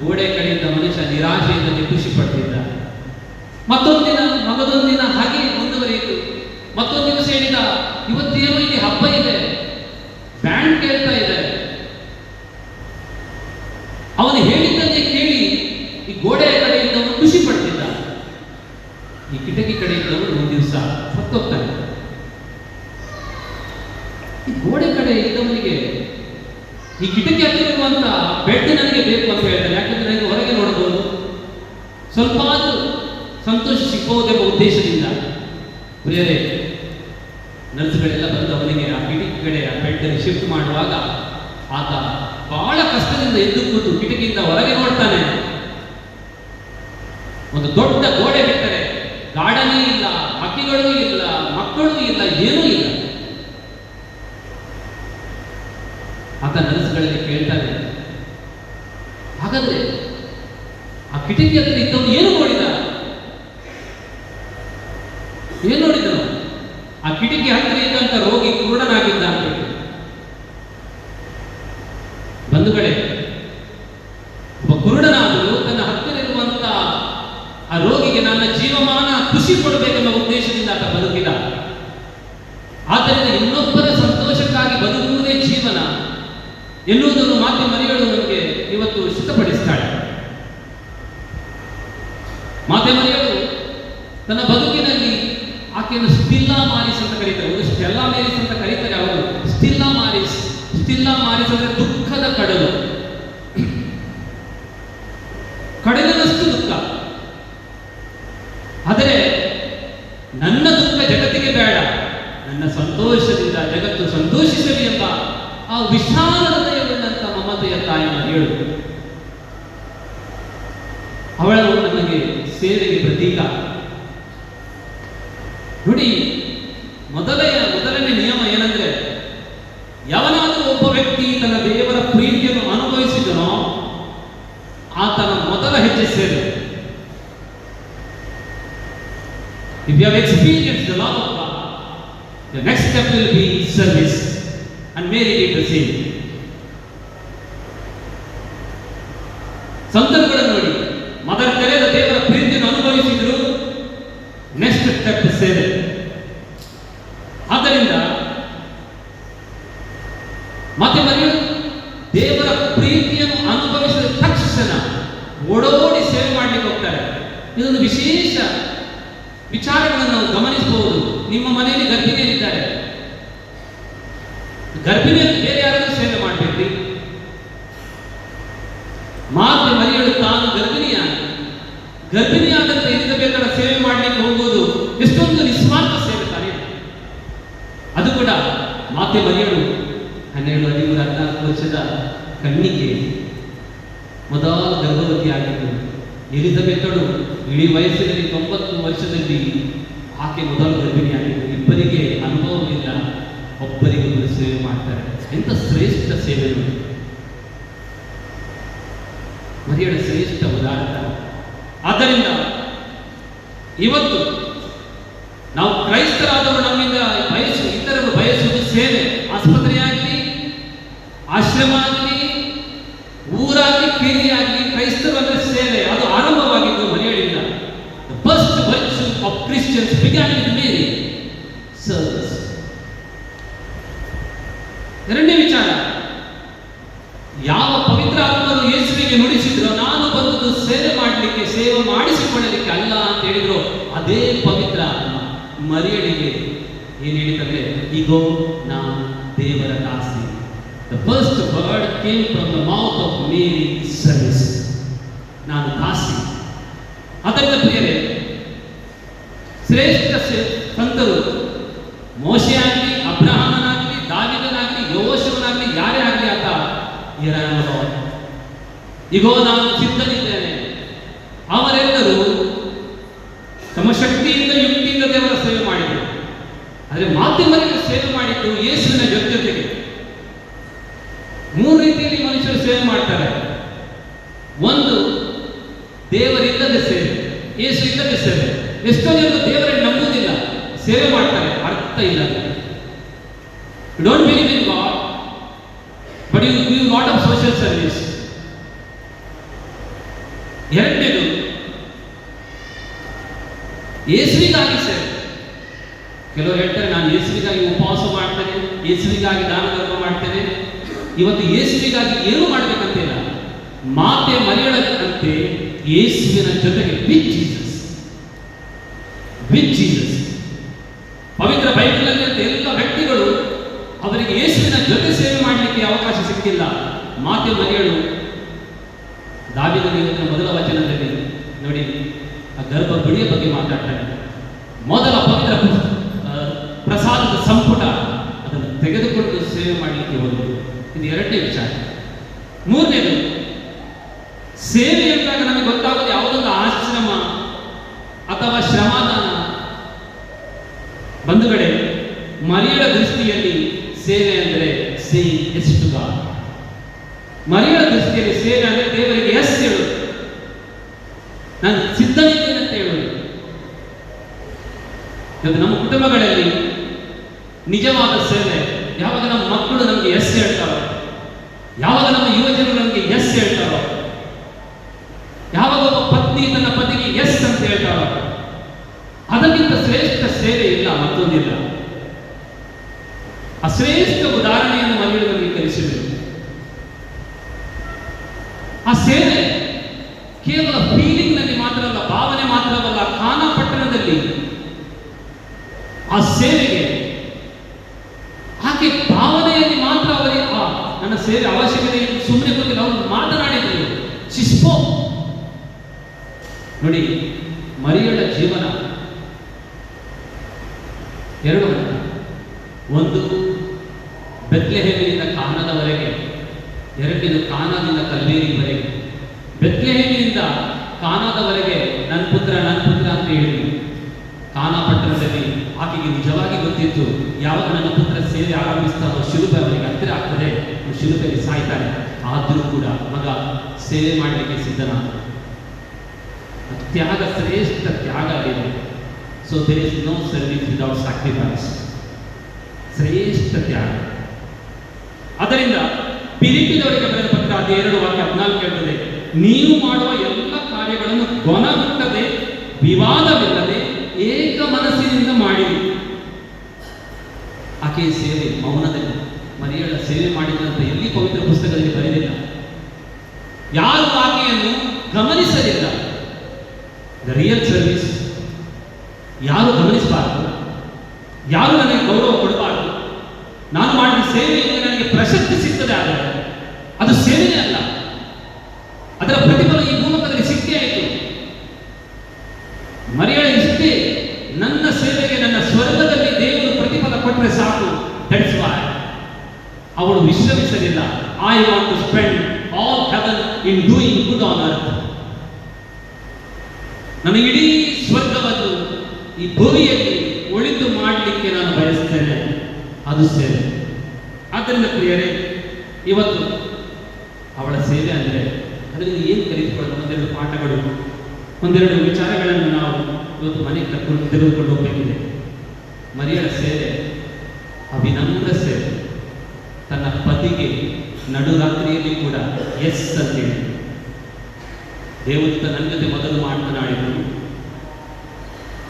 ಗೋಡೆ ಕಡೆಯಿಂದ ಮನುಷ್ಯ ನಿರಾಶೆಯಿಂದ ಖುಷಿ ಪಡ್ತಿದ್ದ. ಮಗದೊಂದಿನ ಹಾಗೆ ಮುಂದುವರಿಯಿತು. ಮತ್ತೊಂದು ದಿವಸ ಹೇಳಿದ, ಇವತ್ತೇನೋ ಇಲ್ಲಿ ಹಬ್ಬ ಇದೆ, ಬ್ಯಾಂಡ್ ಕೇಳ್ತಾ ಇದೆ. ಅವನು ಹೇಳಿದ್ದನ್ನೇ ಕೇಳಿ ಈ ಗೋಡೆಯ ಕಡೆ ಇದ್ದವನು ಖುಷಿ ಪಡ್ತಿದ್ದ. ಈ ಕಿಟಕಿ ಕಡೆ ಇದ್ದವನು ಒಂದು ದಿವಸ ಸತ್ತೋಗ್ತಾನೆ. ಈ ಗೋಡೆ ಕಡೆ ಇದ್ದವನಿಗೆ ಈ ಕಿಟಕಿ ಹತ್ತಿರುವಂತ ಬೆಡ್ ನನಗೆ ಬೇಕು ಅಂತ ಹೇಳ್ತಾನೆ. ಯಾಕಂದ್ರೆ ನನಗೆ ಹೊರಗೆ ನೋಡಬಹುದು, ಸ್ವಲ್ಪ ಆದ್ರೂ ಸಂತೋಷ ಸಿಗಬಹುದೆಂಬ ಉದ್ದೇಶದಿಂದ. ಪ್ರಿಯರೇ, ನರ್ಸ್ಗಳೆಲ್ಲ ಬಂದು ಅವನಿಗೆ ಆ ಕಿಟಕಿ ಕಡೆ ಆ ಬೆಡ್ ಶಿಫ್ಟ್ ಮಾಡುವಾಗ ಆತ ಬಹಳ ಕಷ್ಟದಿಂದ ಎದ್ದು ಕೂತು ಕಿಟಕಿಯಿಂದ ಹೊರಗೆ ನೋಡ್ತಾನೆ. ಒಂದು ದೊಡ್ಡ ಗೋಡೆ ಬಿಟ್ಟರೆ ಗಾರ್ಡನೇ ಇಲ್ಲ, ಹಕ್ಕಿಗಳೂ ಇಲ್ಲ, ಮಕ್ಕಳೂ ಇಲ್ಲ, ಏನೂ ಇಲ್ಲ. ಆತ ನರ್ಸ್ಗಳಲ್ಲಿ ಕೇಳ್ತಾನೆ, ಹಾಗಾದ್ರೆ ಆ ಕಿಟಕಿ ಹತ್ರ ಇದ್ದವನು ಏನು ನೋಡಿದ? ಏನು ನೋಡಿದನು? ಆ ಕಿಟಕಿ ಹತ್ತಿರ ಇದ್ದಂತ ರೋಗಿ ಕುರುಡನಾಗಿದ್ದ ಅಂತ ಹೇಳಿ. ಬಂಧುಗಳೇ, ಒಬ್ಬ ಕುರುಡನಾದರೂ ತನ್ನ ಹತ್ತಿರ ಇರುವಂತ ಆ ರೋಗಿಗೆ ನನ್ನ ಜೀವಮಾನ ಖುಷಿ ಕೊಡಬೇಕೆಂಬ ಉದ್ದೇಶದಿಂದ ಆತ ಬದುಕಿದ. ಆದ್ದರಿಂದ ಇನ್ನೊಬ್ಬರ ಸಂತೋಷಕ್ಕಾಗಿ ಬದುಕುವುದೇ ಜೀವನ ಎನ್ನುವುದನ್ನು ಮಾತೆ ಮರಿಯಳು ನಮಗೆ ಇವತ್ತು ಸಿದ್ಧಪಡಿಸ್ತಾಳೆ. ಮಾತೆ ಮರಿಯಳು ತನ್ನ ಬದುಕಿನಲ್ಲಿ ಆಕೆಯನ್ನು ಸ್ಟಿಲ್ಲಾ ಮಾರಿಸ್ ಅಂತ ಕರೀತಾರೆ. ಒಂದು ಸ್ಟೆಲ್ಲಾ ಮೇರಿಸ್ ಅಂತ ಕರೀತಾರೆ ಅವರು. ಸ್ಟಿಲ್ಲಾ ಮಾರಿಸ್ ಅಂದ್ರೆ ದುಃಖದ ಕಡಲು, ಕಡಲಿನಷ್ಟು ದುಃಖ. ಆದರೆ ನನ್ನ ದುಃಖ ಜಗತ್ತಿಗೆ ಬೇಡ, ನನ್ನ ಸಂತೋಷದಿಂದ ಜಗತ್ತು ಸಂತೋಷಿಸಲಿ ಎಂಬ ಆ ವಿಶಾಲ ಹೃದಯವುಳ್ಳಂತ ಮಮತೆಯ ತಾಯಿ ಮರಿಯಳು. ಅವಳು ನಮಗೆ ಸೇವೆಗೆ ಪ್ರತೀಕ. ನೋಡಿ, ಮೊದಲನೇ ನಿಯಮ ಏನಂದ್ರೆ, ಯಾವನಾದರೂ ಒಬ್ಬ ವ್ಯಕ್ತಿ ತನ್ನ ದೇವರ ಪ್ರೀತಿಯನ್ನು ಅನುಭವಿಸಿದನೋ ಆತನ ಮೊದಲ ಹೆಜ್ಜೆ ಸೇವೆ. If you have experienced the love of God, the next step will be service. And Mary did the same. ಸಂತರುಗಳನ್ನು ನೋಡಿ, ಮದರ್ ತೆರೇಸಾ ದೇವರ ಪ್ರೀತಿಯನ್ನು ಅನುಭವಿಸಿದ್ರು, ನೆಕ್ಸ್ಟ್ ಸ್ಟೆಪ್ ಸೇವೆ. ಆದ್ದರಿಂದ ಮತ್ತೆ ಮರಿಯಳು ದೇವರ ಪ್ರೀತಿಯನ್ನು ಅನುಭವಿಸಿದ ತಕ್ಷಣ ಓಡೋಡಿ ಸೇವೆ ಮಾಡಲಿಕ್ಕೆ ಹೋಗ್ತಾರೆ. ಇದೊಂದು ವಿಶೇಷ ವಿಚಾರಗಳನ್ನು ನಾವು ಗಮನಿಸಬಹುದು. ನಿಮ್ಮ ಮನೆಯಲ್ಲಿ ಗರ್ಭಿಣಿಯರಿದ್ದಾರೆ, ಗರ್ಭಿಣಿಯನ್ನು ಬೇರೆ ಯಾರಾದ್ರೂ ಸೇವೆ ಮಾಡಬೇಕ್ರಿ? ಮಾತೆ ಮರಿಯಳು ತಾನು ಗರ್ಭಿಣಿಯಾದಂತ ಎಲಿಜಬೆತಳ ಸೇವೆ ಮಾಡಲಿಕ್ಕೆ ಹೋಗುವುದು ಎಷ್ಟೊಂದು ನಿಸ್ವಾರ್ಥ ಸೇವೆ ತಾನೆ. ಅದು ಕೂಡ ಮಾತೆ ಮರಿಯಳು 12, 13, 14 ವರ್ಷದ ಕಣ್ಣಿಗೆ ಮೊದಲ ಗರ್ಭವತಿ ಆಗಿದ್ದು. ಎಲಿಜಬೆತಳು ಇಡೀ ವಯಸ್ಸಿನಲ್ಲಿ 90 ವರ್ಷದಲ್ಲಿ ಆಕೆ ಮೊದಲು ಗರ್ಭಿಣಿಯಾಗಿದ್ದು. ಇಬ್ಬರಿಗೆ ಅನುಭವವಿಲ್ಲ, ಒಬ್ಬರಿಗೊಬ್ಬರು ಸೇವೆ ಮಾಡ್ತಾರೆ. ಎಂಥ ಶ್ರೇಷ್ಠ ಸೇವೆ ನೋಡಿ. ಮರಿಯಳ ಶ್ರೇಷ್ಠ ಉದಾಹರಣೆ. ಆದ್ದರಿಂದ ಇವತ್ತು ನಾವು ಕ್ರೈಸ್ತರಾದವರು ನಮ್ಮಿಂದ ಇತರರು ಬಯಸುವುದು ಸೇವೆ. ಆಸ್ಪತ್ರೆಯಾಗಲಿ, ಆಶ್ರಮ ಆಗಲಿ, ಊರಾಗಲಿ, ಕೇರಿ ಆಗಲಿ, ಕ್ರೈಸ್ತರು ಅಂದ್ರೆ ಸೇವೆ. ಅದು ಆರಂಭವಾಗಿದ್ದು ಮರಿಯಳಿಂದ. The first virtue of Christians began with Mary, service. ಎರಡನೇ ವಿಚಾರ, ಯಾವ ಪವಿತ್ರ ಆತ್ಮರು ಯೇಸುವಿಗೆ ನುಡಿಸಿದ್ರು, ನಾನು ಬಂದದ್ದು ಸೇವೆ ಮಾಡಲಿಕ್ಕೆ, ಸೇವೆ ಮಾಡಿಸಿಕೊಳ್ಳಲಿಕ್ಕೆ ಅಲ್ಲ ಅಂತ ಹೇಳಿದ್ರು, ಅದೇ ಪವಿತ್ರ ಆತ್ಮ ಮರಿಯಳಿಗೆ ಏನ್ ಹೇಳಿದ್ರೆ, ಈಗೋ ನಾನು ದೇವರ ದಾಸಿ. The first word came from the mouth of Mary, service. ನಾನು ದಾಸಿ. ಅದರಿಂದ ಪ್ರಿಯರೇ, ಶ್ರೇಷ್ಠ ಸಂತರು ಮೋಶೆ ಆಗಲಿ, ಅಬ್ರಹಾಮನಾಗಲಿ, ದಾವಿದನಾಗಲಿ, ಯೋಶವನಾಗಲಿ, ಯಾರೇ ಆಗಲಿ ಆತ ಈಗೋ ನಾನು ಸಿದ್ಧನಿದ್ದೇನೆ. ಅವರೆಲ್ಲರೂ ತಮ್ಮ ಶಕ್ತಿಯಿಂದ, ಯುಕ್ತಿಯಿಂದ ದೇವರ ಸೇವೆ ಮಾಡಿದರು. ಆದರೆ ಮಾತೆ ಮರಿಯಳು ಸೇವೆ ಮಾಡಿದ್ದು ಯೇಸುವಿನ ಜೊತೆಗೆ. 3 ರೀತಿಯಲ್ಲಿ ಮನುಷ್ಯರು ಸೇವೆ ಮಾಡ್ತಾರೆ. ಒಂದು, ದೇವರಿಲ್ಲದೆ ಸೇವೆ, ಯೇಸು ಇಲ್ಲದೆ ಸೇವೆ. ಎಷ್ಟೋ ಜನರು ದೇವರನ್ನು ನಂಬುವುದಿಲ್ಲ, ಸೇವೆ ಮಾಡ್ತಾರೆ, ಅರ್ಥ ಇಲ್ಲ. You don't believe in God, but you give lot of social service. ಎರಡನೇದು, ಯೇಸುವಿಗಾಗಿ ಸೇವೆ. ಕೆಲವರು ಹೇಳ್ತಾರೆ, ನಾನು ಯೇಸುವಿಗಾಗಿ ಉಪವಾಸ ಮಾಡ್ತೇನೆ, ಯೇಸುವಿಗಾಗಿ ದಾನ ಧರ್ಮ ಮಾಡ್ತೇನೆ. ಇವತ್ತು ಯೇಸುವಿಗಾಗಿ ಏನು ಮಾಡಬೇಕಂತಿಲ್ಲ. ಮಾತೆ ಮರಿಯಳಂತೆ ಯೇಸುವಿನ ಜೊತೆಗೆ ವಿತ್ ಜೀಸಸ್. ಪವಿತ್ರ ಬೈಬಲ್ನಲ್ಲಿ ಎಲ್ಲ ವ್ಯಕ್ತಿಗಳು ಅವರಿಗೆ ಯೇಸುವಿನ ಜೊತೆ ಸೇವೆ ಮಾಡಲಿಕ್ಕೆ ಅವಕಾಶ ಸಿಕ್ಕಿಲ್ಲ. ಮಾತೆ ಮರಿಯಳು ದಾವೀದನ ಮೊದಲ ವಚನದಲ್ಲಿ ನೋಡಿ, ಆ ಗರ್ಭ ಗುಡಿಯ ಬಗ್ಗೆ ಮಾತಾಡ್ತಾನೆ. ಮೊದಲ ಪವಿತ್ರ ಪ್ರಸಾದದ ಸಂಪುಟ ಅದನ್ನು ತೆಗೆದುಕೊಂಡು ಸೇವೆ ಮಾಡಲಿಕ್ಕೆ ಹೋಗುವುದು. ಇದು ಎರಡನೇ ವಿಚಾರ. ಮೂರನೇದು, ಸೇವೆ ಅಂದಾಗ ನಮಗೆ ಗೊತ್ತಾಗೋದು ಯಾವುದೊಂದು ಆಶ್ರಮ ಅಥವಾ ಶ್ರಮದಾನ. ಬಂಧುಗಳೇ, ಮರಿಯಳ ದೃಷ್ಟಿಯಲ್ಲಿ ಸೇವೆ ಅಂದರೆ ಸೇಯಿಂಗ್ ಯೆಸ್ ಟು ಗಾಡ್. ಮರಿಯಳ ದೃಷ್ಟಿಯಲ್ಲಿ ಸೇವೆ ಅಂದರೆ ದೇವರಿಗೆ ಯೆಸ್ ಹೇಳುವುದು, ನಾನು ಸಿದ್ಧನಿದ್ದೇನೆ ಅಂತ ಹೇಳುವುದು. ಇವತ್ತು ನಮ್ಮ ಕುಟುಂಬಗಳಲ್ಲಿ ನಿಜವಾದ ಸೇವೆ ಯಾವಾಗ ನಮ್ಮ ಮಕ್ಕಳು ನಮಗೆ ಯೆಸ್ ಹೇಳ್ತಾರೋ, ಯಾವಾಗ ನಮ್ಮ ಯುವಜನರು ನಮಗೆ ಯೆಸ್ ಹೇಳ್ತಾರೋ, ಯಾವಾಗ ಒಬ್ಬ ಪತ್ನಿ ತನ್ನ ಪತಿಗೆ ಯೆಸ್ ಅಂತ ಹೇಳ್ತಾರೋ, ಅದಕ್ಕಿಂತ ಶ್ರೇಷ್ಠ ಸೇವೆ ಇಲ್ಲ, ಮತ್ತೊಂದಿಲ್ಲ. ಆ ಶ್ರೇಷ್ಠ ಉದಾಹರಣೆಯನ್ನು ಮರಿಯಳು ನಮಗೆ ಕಲಿಸಿದರು. ಆ ಸೇವೆ ಕೇವಲ ಫೀಲಿಂಗ್ ನಲ್ಲಿ ಮಾತ್ರ ಅಲ್ಲ, ಭಾವನೆ ಮಾತ್ರವಲ್ಲ. ಕಾನಾ ಪಟ್ಟಣದಲ್ಲಿ ಆ ಸೇವೆಗೆ ಆಕೆ ಭಾವನೆಯಲ್ಲಿ ಮಾತ್ರ ಅವರಿಗೆ ನನ್ನ ಸೇವೆ ಅವಶ್ಯಕತೆ ಸುಮ್ಮನೆ ಗೊತ್ತಿಲ್ಲ, ಅವರು ಮಾತನಾಡಿದರು. ಶಿಸ್ಪೋ ನೋಡಿ, ಮರಿಯಳ ಜೀವನ ಎರಡು ಹಂತ. ಒಂದು ಬೆತ್ಲೆಹೇಮಿನಿಂದ ಕಾನಾದವರೆಗೆ, ಎರಡನೇದು ಕಾನಾದಿಂದ ಕಲ್ವೇರಿವರೆಗೆ. ಬೆತ್ಲೆಹೇಮಿನಿಂದ ಕಾನಾದವರೆಗೆ ನನ್ನ ಪುತ್ರ ಅಂತ ಹೇಳಿದ್ರು. ಕಾನಾ ಪಟ್ಟಣದಲ್ಲಿ ಆಕೆಗೆ ನಿಜವಾಗಿ ಗೊತ್ತಿತ್ತು, ಯಾವಾಗ ನನ್ನ ಪುತ್ರ ಸೇವೆ ಆರಂಭಿಸ್ತಾನೋ ಶಿಲುಬೆ ಅವರಿಗೆ ಹತ್ತಿರ ಆಗ್ತದೆ, ಶಿಲುಬೆಯಲ್ಲಿ ಸಾಯ್ತಾನೆ. ಆದರೂ ಕೂಡ ಮಗ ಸೇವೆ ಮಾಡಲಿಕ್ಕೆ ಸಿದ್ಧನಾದ. ತ್ಯಾಗ, ಶ್ರೇಷ್ಠ ತ್ಯಾಗ ಇದೆ. So there is no service without sacrifice. ಶ್ರೇಷ್ಠ ತ್ಯಾಗ. ಅದರಿಂದ ಫಿಲಿಪ್ಪಿದವರಿಗೆ ಬರೆದ ಪತ್ರ 2:14 ಹೇಳ್ತದೆ, ನೀವು ಮಾಡುವ ಎಲ್ಲ ಕಾರ್ಯಗಳನ್ನು ಗೊಣಗುಟ್ಟದೆ, ವಿವಾದವಿಲ್ಲದೆ, ಏಕ ಮನಸ್ಸಿನಿಂದ ಮಾಡಿರಿ. ಆಕೆಯ ಸೇವೆ ಮೌನದಲ್ಲಿ, ಮರಿಯಳ ಸೇವೆ ಸೇವೆ ಮಾಡಿದಂತ ಎಲ್ಲಿ ಪವಿತ್ರ ಪುಸ್ತಕದಲ್ಲಿ ಬರೆದಿಲ್ಲ. ಯಾರು ಆಕೆಯನ್ನು ಗಮನಿಸಲಿಲ್ಲ. ದ ರಿಯಲ್ ಸರ್ವಿಸ್ ಯಾರು ಗಮನಿಸಬಾರದು, ಯಾರು ನನಗೆ ಗೌರವ ಕೊಡಬಾರದು. ನಾನು ಮಾಡಿದ ಸೇವೆಯಿಂದ ನನಗೆ ಪ್ರಶಸ್ತಿ ಸಿಗ್ತದೆ, ಆದರೆ ಅದು ಸೇವೆನೇ ಅಲ್ಲ. ಅದರ ಪ್ರತಿಫಲ ಈ ಭೂಲೋಕದಲ್ಲಿ ಸಿಕ್ಕೇ ಆಯಿತು. ಮರಿಯಳ ಇಷ್ಟೇ, ನನ್ನ ಸೇವೆಗೆ ನನ್ನ ಸ್ವರ್ಗದಲ್ಲಿ ದೇವರು ಪ್ರತಿಫಲ ಕೊಟ್ಟರೆ ಸಾಕು. ದಟ್ಸ್ ವೈ ಅವಳು ವಿಶ್ರಮಿಸಲಿಲ್ಲ. I want to spend all heaven in doing good on earth. ನನಗೆ ಇಡೀ ಸ್ವರ್ಗವನ್ನು ಈ ಭೂಮಿಯಲ್ಲಿ ಒಳಿತು ಮಾಡಲಿಕ್ಕೆ ನಾನು ಬಯಸ್ತೇನೆ, ಅದು ಸೇವೆ. ಆದ್ದರಿಂದ ಪ್ರಿಯರೇ, ಇವತ್ತು ಅವಳ ಸೇವೆ ಅಂದರೆ ಅದರಿಂದ ಏನು ಕಲಿತುಕೊಳ್ಳೋದು? ಒಂದೆರಡು ಪಾಠಗಳು, ಒಂದೆರಡು ವಿಚಾರಗಳನ್ನು ನಾವು ಇವತ್ತು ಮನೆಗೆ ಕರ್ಕೊಂಡು ತೆಗೆದುಕೊಂಡು ಹೋಗಬೇಕಿದೆ. ಮರಿಯಳ ಸೇವೆ ಅವಿನಮ್ರ ಸೇವೆ. ತನ್ನ ಪತಿಗೆ ನಡುರಾತ್ರಿಯಲ್ಲಿ ಕೂಡ ಎಸ್ ಅಂತೇಳಿ ದೇವದೂತ ನನ್ನ ಜೊತೆ ಮೊದಲು ಮಾತನಾಡಿದರು.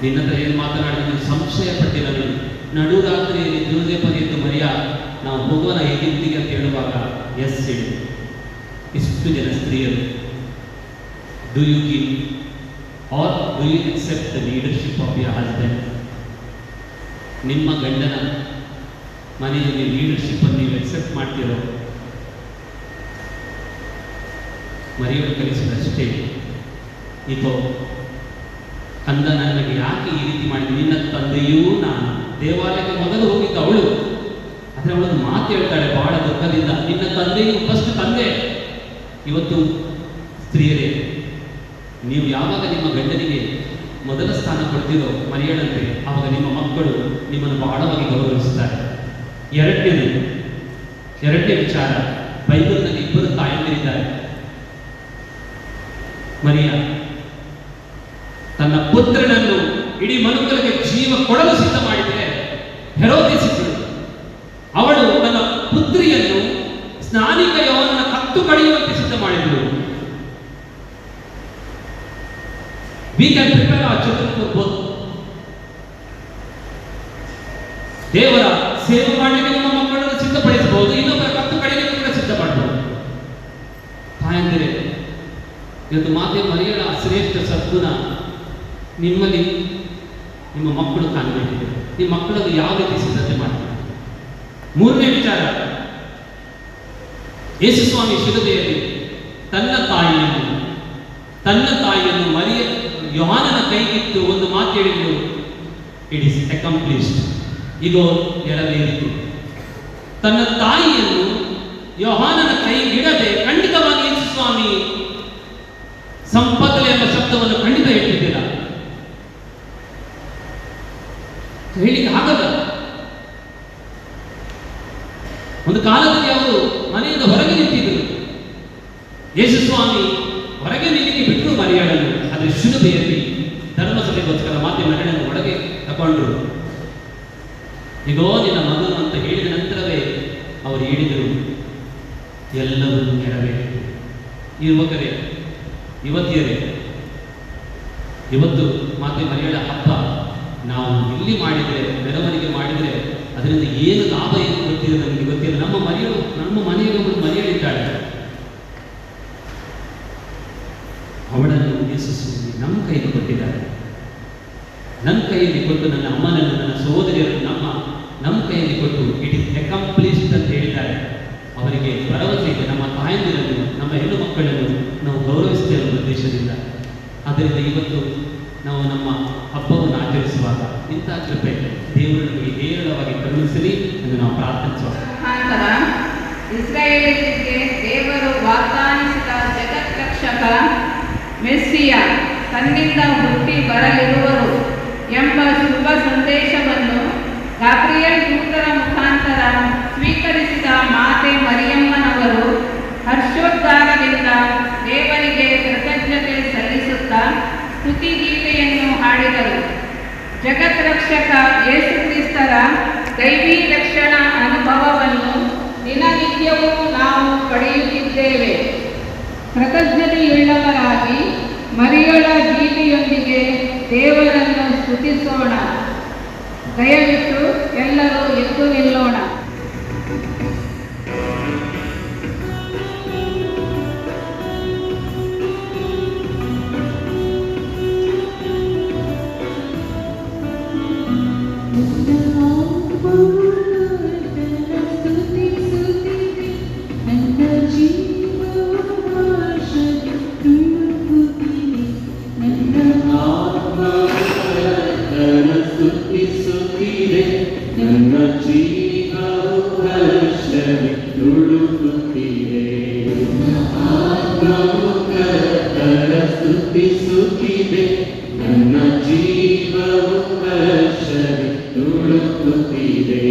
ನಿನ್ನ ಹತ್ರ ಏನು ಮಾತನಾಡಿದ್ರು ಸಂಶಯ ಪಟ್ಟಿಲ್ಲ. ನಡುರಾತ್ರಿಯಲ್ಲಿ ಜೋಸೆಫನ ಎದ್ದು ಮರಿಯ ನಾವು ಹೋಗೋಣ ಈಗಿಂತಿಗೆ ಅಂತ ಹೇಳುವಾಗ ಎಸ್ ಹೇಳಿ. ಇಷ್ಟು ಜನ ಸ್ತ್ರೀಯರು, do you give or do you accept the leadership of your husband? ನಿಮ್ಮ ಗಂಡನ ಮನೆಯಲ್ಲಿ ಲೀಡರ್ಶಿಪ್ ಅನ್ನು ನೀವು ಅಕ್ಸೆಪ್ಟ್ ಮಾಡ್ತೀರೋ? ಮರಿಯಳು ಕಲಿಸಿದಷ್ಟೇ. ಈಗ ಕಂದ ನನಗೆ ಯಾಕೆ ಈ ರೀತಿ ಮಾಡಿದೆ? ನಿನ್ನ ತಂದೆಯೂ ನಾನು ದೇವಾಲಯಕ್ಕೆ ಮೊದಲು ಹೋಗಿದ್ದ ಅವಳು, ಆದರೆ ಅವಳೊಂದು ಮಾತು ಹೇಳ್ತಾಳೆ ಬಹಳ ದುಃಖದಿಂದ, ನಿನ್ನ ತಂದೆಯೂ ಫಸ್ಟ್ ತಂದೆ. ಇವತ್ತು ಸ್ತ್ರೀಯರೇ, ನೀವು ಯಾವಾಗ ನಿಮ್ಮ ಗಂಡನಿಗೆ ಮೊದಲ ಸ್ಥಾನ ಕೊಡ್ತೀರೋ ಮರಿಯಳಂತೆ, ಆವಾಗ ನಿಮ್ಮ ಮಕ್ಕಳು ನಿಮ್ಮನ್ನು ಬಹಳವಾಗಿ ಗೌರವಿಸುತ್ತಾರೆ. ಎರಡನೇ ವಿಚಾರ, ಬೈಬಲ್ನಲ್ಲಿ ಇಬ್ಬರು ತಾಯಂದಿರಿದ್ದಾರೆ. ಮರಿಯ ತನ್ನ ಪುತ್ರನನ್ನು ಇಡೀ ಮನುಕುಲಕ್ಕೆ ಜೀವ ಕೊಡಲು ಸಿದ್ಧ ಮಾಡಿದರೆ ಹೆರೋದಿಸಿದಳು. ಅವಳು ತನ್ನ ಪುತ್ರಿಯನ್ನು ಸ್ನಾನಿಕ ಯೋಹಾನನ ಕತ್ತು ಕಡಿಯುವಂತೆ ಸಿದ್ಧ ಮಾಡಿದಳು. We can prepare our children for both. ದೇವರ ಸೇವೆ ಮಾಡಲಿಕ್ಕೆ ನಿಮ್ಮ ಮಕ್ಕಳನ್ನು ಸಿದ್ಧಪಡಿಸಬಹುದು, ಇನ್ನೊಬ್ಬರ ಕತ್ತು ಕಡಿಲಿಕ್ಕೆ ಕೂಡ ಸಿದ್ಧಪಡಬಹುದು. ತಾಯಂದಿರೇ, ಇವತ್ತು ಮಾತೆ ಮರಿಯಳ ಶ್ರೇಷ್ಠ ಸದ್ಗುಣ ನಿಮ್ಮಲ್ಲಿ ನಿಮ್ಮ ಮಕ್ಕಳು ಕಾಣಬೇಕಿದೆ. ನಿಮ್ಮ ಮಕ್ಕಳನ್ನು ಯಾವ ರೀತಿ ಸಿದ್ಧತೆ ಮಾಡ್ತಾರೆ? ಮೂರನೇ ವಿಚಾರ, ಯೇಸು ಸ್ವಾಮಿ ಶಿಲುಬೆಯಲ್ಲಿ ತನ್ನ ತಾಯಿಯನ್ನು ಮರಿಯ ಯೋಹಾನನ ಕೈಗಿಟ್ಟು ಒಂದು ಮಾತು ಹೇಳಿದ್ರು, ಇಟ್ ಈಸ್ ಅಕಂಪ್ಲಿಷ್ಡ್, ಇದು ನೆರವೇರಿತು. ತನ್ನ ತಾಯಿಯನ್ನು ಯೋಹಾನನ ಕೈಗಿಡದೆ ಖಂಡಿತವಾಗಿ ಯೇಸು ಸ್ವಾಮಿ ಸಂಪದಲೆ ಎಂಬ ಶಬ್ದವನ್ನು ಖಂಡಿತ ಹೇಳ್ತಿದ್ದಿಲ್ಲ, ಹೇಳಿಕ್ಕೆ ಆಗಲ್ಲ. ಒಂದು ಕಾಲದಲ್ಲಿ ಅವರು ಮನೆಯಿಂದ ಹೊರಗೆ ನಿಂತಿದ್ದರು. ಯೇಸು ಸ್ವಾಮಿ ಹೊರಗೆ ನಿಲ್ಲಿಕ್ಕೆ ಬಿಟ್ಟರು ಮರಿಯಳನ್ನು. ಆದರೆ ಶಿಲುಬೆಯಲ್ಲಿ ಧರ್ಮಸಭೆಗೋಸ್ಕರ ಮಾತೆ ಮರಿಯಳನ್ನು ಒಳಗೆ ತಗೊಂಡ್ರು. ಇದೋ ನಿನ್ನ ಮಗನು ಅಂತ ಹೇಳಿದ ನಂತರವೇ ಅವರು ಹೇಳಿದರು, ಎಲ್ಲವನ್ನೂ ನೆರವೇರಿತು. ಯುವಕರೇ, ಯುವತಿಯರೇ, ಇವತ್ತು ಮಾತೆ ಮರಿಯಳ ಹಬ್ಬ ನಾವು ಇಲ್ಲಿ ಮಾಡಿದರೆ, ಮೆರವಣಿಗೆ ಮಾಡಿದರೆ ಅದರಿಂದ ಏನು ಲಾಭ ಏನು ಗೊತ್ತಿದೆ ನಮಗೆ ಗೊತ್ತಿಲ್ಲ. ನಮ್ಮ ಮನೆಯಲ್ಲಿ ಒಬ್ಬಳು ಮರಿಯಳಿದ್ದಾಳೆ, ಅವಳನ್ನು ಯೇಸು ನಮ್ಮ ಕೈಯಲ್ಲಿ ಕೊಟ್ಟಿದ್ದಾರೆ. ನನ್ನ ಕೈಯಲ್ಲಿ ಕೊಟ್ಟು, ನನ್ನ ಅಮ್ಮನನ್ನು, ನನ್ನ ಸಹೋದರಿಯರು ನಮ್ಮ ಕೈಯಲ್ಲಿ ಕೊಟ್ಟು ಇಟ್ ಇಸ್ ಅಕಂಪ್ಲಿಷ್ಡ್ ಅಂತ ಹೇಳಿದ್ದಾರೆ. ಅವರಿಗೆ ಭರವಸೆ ಇದೆ, ನಮ್ಮ ತಾಯಂದಿರನ್ನು, ನಮ್ಮ ಹೆಣ್ಣು ಮಕ್ಕಳನ್ನು ನಾವು ಗೌರವಿಸ್ತೇವೆ ಅನ್ನೋ ಉದ್ದೇಶದಿಂದ. ಆದ್ದರಿಂದ ಇವತ್ತು ನಾವು ನಮ್ಮ ಹಬ್ಬವನ್ನು ಆಚರಿಸುವಾಗ ಇಂಥ ಕೃಪೆ ದೇವರು ನಮಗೆ ಹೇರಳವಾಗಿ ಕರುಣಿಸಲಿ ಎಂದು ನಾವು ಪ್ರಾರ್ಥಿಸುವ. ಇಸ್ರಾಯೇಲರಿಗೆ ದೇವರು ವಾಗ್ದಾನಿಸಿದ ಜಗತ್ ರಕ್ಷಕ ಮೆಸ್ಸಿಯ ತನ್ನಿಂದ ಹುಟ್ಟಿ ಬರಲಿರುವರು ಎಂಬ ಶುಭ ಸಂದೇಶವನ್ನು ಗಾಬ್ರಿಯಲ್ ದೂತರ ಮುಖಾಂತರ ಸ್ವೀಕರಿಸಿದ ಮಾತೆ ಮರಿಯಮ್ಮನವರು ಹರ್ಷೋದ್ಗಾರದಿಂದ ದೇವರಿಗೆ ಕೃತಜ್ಞತೆ ಸಲ್ಲಿಸುತ್ತಾ ಸ್ತುತಿಗೀತೆಯನ್ನು ಹಾಡಿದರು. ಜಗತ್ ರಕ್ಷಕ ಯೇಸು ಕ್ರಿಸ್ತರ ದೈವೀ ರಕ್ಷಣಾ ಅನುಭವವನ್ನು ದಿನನಿತ್ಯವೂ ನಾವು ಪಡೆಯುತ್ತಿದ್ದೇವೆ. ಕೃತಜ್ಞತೆಯುಳ್ಳವರಾಗಿ ಮರಿಯಳ ಗೀತೆಯೊಂದಿಗೆ ದೇವರನ್ನು ಸ್ತುತಿಸೋಣ. ದಯವಿಟ್ಟು ಎಲ್ಲರೂ ಎದ್ದು ನಿಲ್ಲೋಣ. ತುಳುಕುತ್ತಿದೆ. ಆತ್ಮವು ಕರ್ತನ ಸ್ತುತಿಸುತ್ತಿದೆ, ನನ್ನ ಜೀವವು ಹರ್ಷದಿ ತುಳುಕುತ್ತಿದೆ.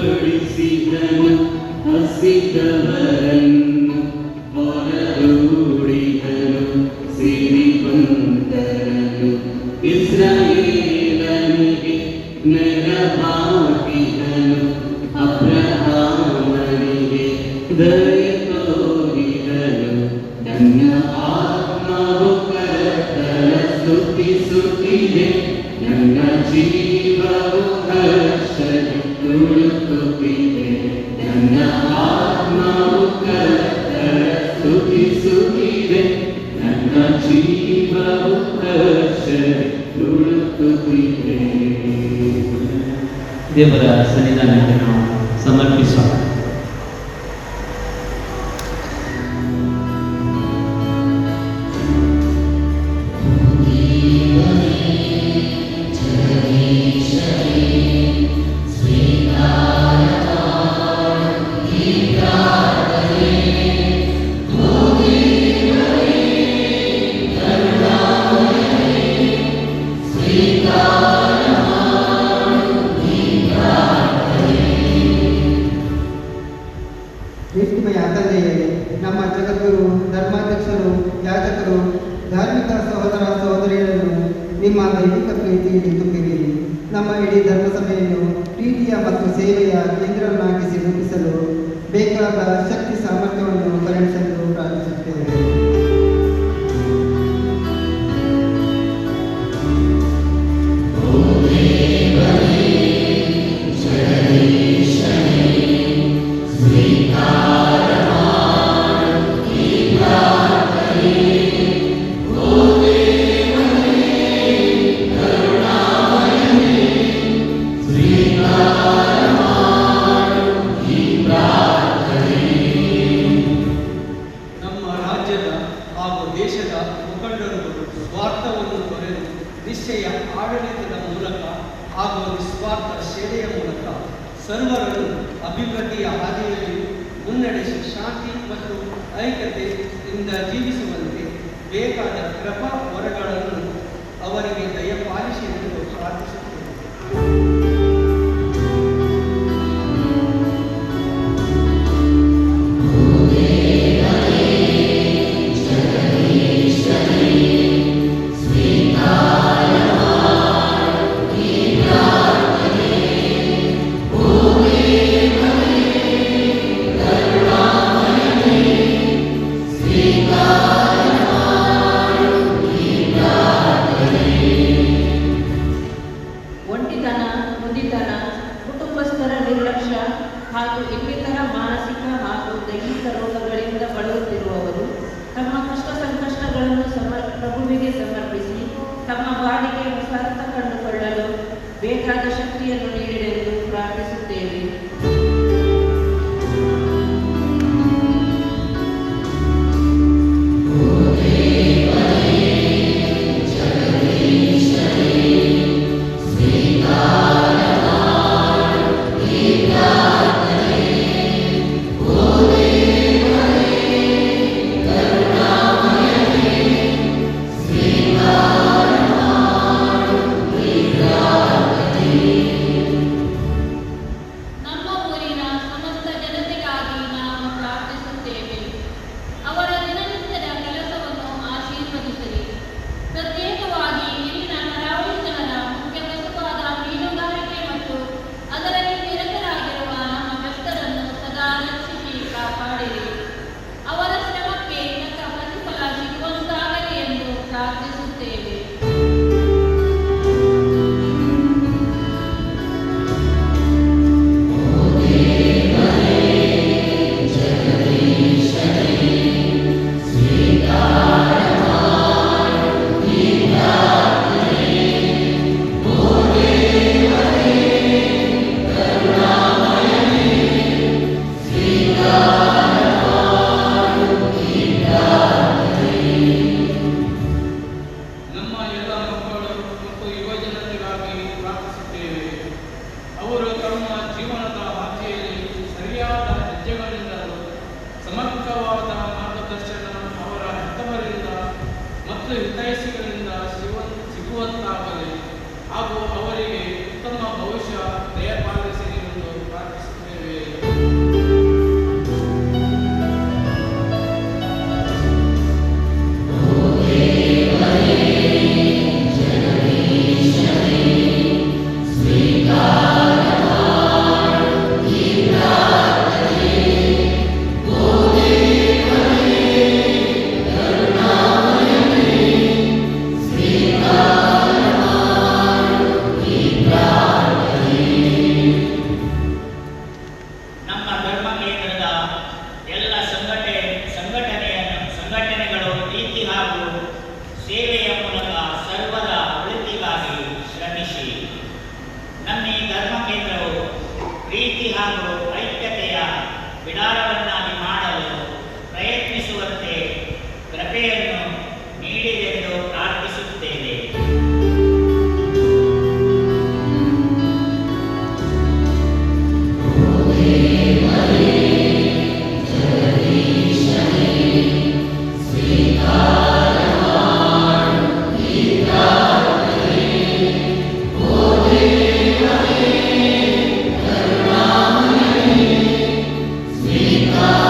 ತೃಪ್ತಿಪಡಿಸಿದನು ಹಸಿದವರನ್ನು, ಹೊರದೂಡಿದನು ಸಿರಿವಂತರನ್ನು. ಇಸ್ರಾಯೇಲನಿಗೆ ನೆರವಾಗಿದನು, ಅಬ್ರಹಾಮನಿಗೆ ದಯೆ ತೋರಿದನು. ನನ್ನ ಆತ್ಮವು ಕರ್ತನ ಸ್ತುತಿಸುತ್ತಿದೆ, ನನ್ನ ಜೀವವು ಹರ್ಷದಿ ತುಳುಕುತ್ತಿದೆ. ನನ್ನ ಆತ್ಮವು ಕರ್ತನ ಸ್ತುತಿಸುತ್ತಿದೆ, ನನ್ನ ಜೀವವು ಹರ್ಷದಿ ತುಳುಕುತ್ತಿದೆ. ದೇವರ ಸನ್ನಿಧಾನಕ್ಕೆ ನಾವು ಸಮರ್ಪಿಸೋಣ. ಪ್ರೀತಿಮಯ ತಂದೆಯೇ, ನಮ್ಮ ಜಗದ್ಗುರು, ಧರ್ಮಾಧ್ಯಕ್ಷರು, ಯಾಜಕರು, ಧಾರ್ಮಿಕ ಸಹೋದರ ಸಹೋದರಿಯರನ್ನು ನಿಮ್ಮ ದೈವಿಕ ಪ್ರೀತಿಯಲ್ಲಿ ತುಂಬಿರಿ. ನಮ್ಮ ಇಡೀ ಧರ್ಮಸಭೆಯನ್ನು ಪ್ರೀತಿಯ ಮತ್ತು ಸೇವೆಯ ಕೇಂದ್ರವನ್ನಾಗಿಸಿ ರೂಪಿಸಲು ಬೇಕಾದ ಶಕ್ತಿ ಸಾಮರ್ಥ್ಯವನ್ನು ಕರುಣಿಸಲು ಪ್ರಾರ್ಥಿಸುತ್ತೇವೆ. ನಿಶ್ಚಯ ಆಡಳಿತದ ಮೂಲಕ ಹಾಗೂ ನಿಸ್ವಾರ್ಥ ಸೇವೆಯ ಮೂಲಕ ಸರ್ವರನ್ನು ಅಭಿವೃದ್ಧಿಯ ಹಾದಿಯಲ್ಲಿ ಮುನ್ನಡೆಸಿ ಶಾಂತಿ ಮತ್ತು ಐಕ್ಯತೆಯಿಂದ ಜೀವಿಸುವಂತೆ ಬೇಕಾದ ಕೃಪಾ ವರಗಳನ್ನು ಅವರಿಗೆ ದಯಪಾಲಿಸಿ ಎಂದು ಪ್ರಾರ್ಥಿಸುತ್ತೇವೆ. ಒಂಟಿತನ ಹಾಗೂ ಇನ್ನಿತರ ಮಾನಸಿಕ ಹಾಗೂ ದೈಹಿಕ ರೋಗಗಳಿಂದ ಬಳಲುತ್ತಿರುವವರು ತಮ್ಮ ಕಷ್ಟ ಸಂಕಷ್ಟಗಳನ್ನು ಪ್ರಭುವಿಗೆ ಸಮರ್ಪಿಸಿ ತಮ್ಮ ಬಾಳಿಗೆ ಹೊಸಾರ್ಥ ಕಂಡುಕೊಳ್ಳಲು ಬೇಕಾದ ಶಕ್ತಿಯನ್ನು ನೀಡಿರೆಂದು ಪ್ರಾರ್ಥಿಸುತ್ತೇವೆ. Sweet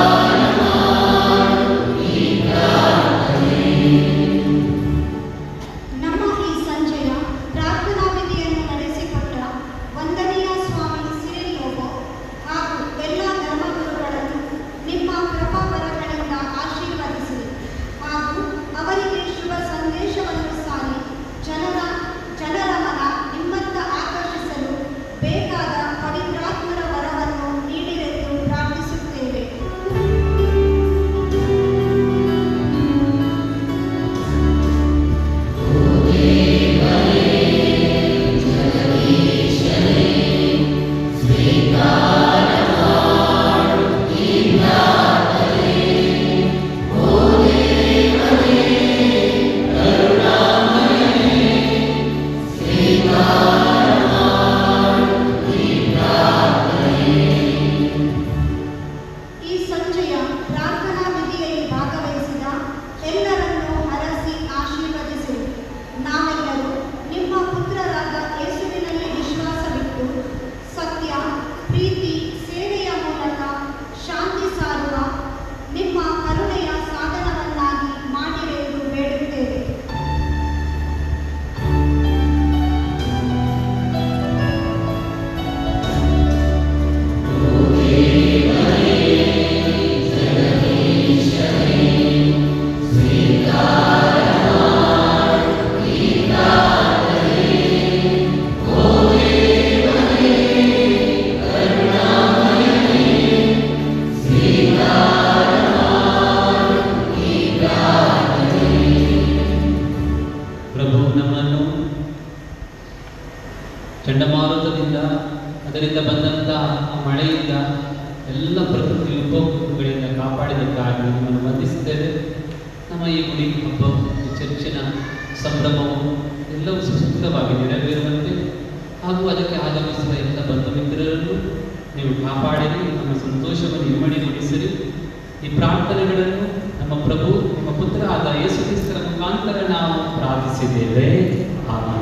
ಎಲ್ಲ ಪ್ರಕೃತಿ ವಿಪತ್ತುಗಳಿಂದ ಕಾಪಾಡಿದ್ದಕ್ಕಾಗಿ ನಿಮ್ಮನ್ನು ವಂದಿಸಿದ್ದೇವೆ. ನಮ್ಮ ಈ ಗುಡಿ ಹಬ್ಬವು ಈ ಚರ್ಚಿನ ಸಂಭ್ರಮವು ಎಲ್ಲವೂ ಸುಸೂತ್ರವಾಗಿ ನೆರವೇರುವಂತೆ ಹಾಗೂ ಅದಕ್ಕೆ ಆಗಮಿಸುವ ಎಲ್ಲ ಬಂಧು ಮಿತ್ರರನ್ನು ನೀವು ಕಾಪಾಡಿರಿ, ನಮ್ಮ ಸಂತೋಷವನ್ನು ಇಮ್ಮಡಿಗೊಳಿಸಿರಿ. ಈ ಪ್ರಾರ್ಥನೆಗಳನ್ನು ನಮ್ಮ ಪ್ರಭು ನಿಮ್ಮ ಪುತ್ರ ಆದ ಯೇಸು ಕ್ರಿಸ್ತರ ಮುಖಾಂತರ ನಾವು ಪ್ರಾರ್ಥಿಸಿದ್ದೇವೆ. ಆಮೆನ್.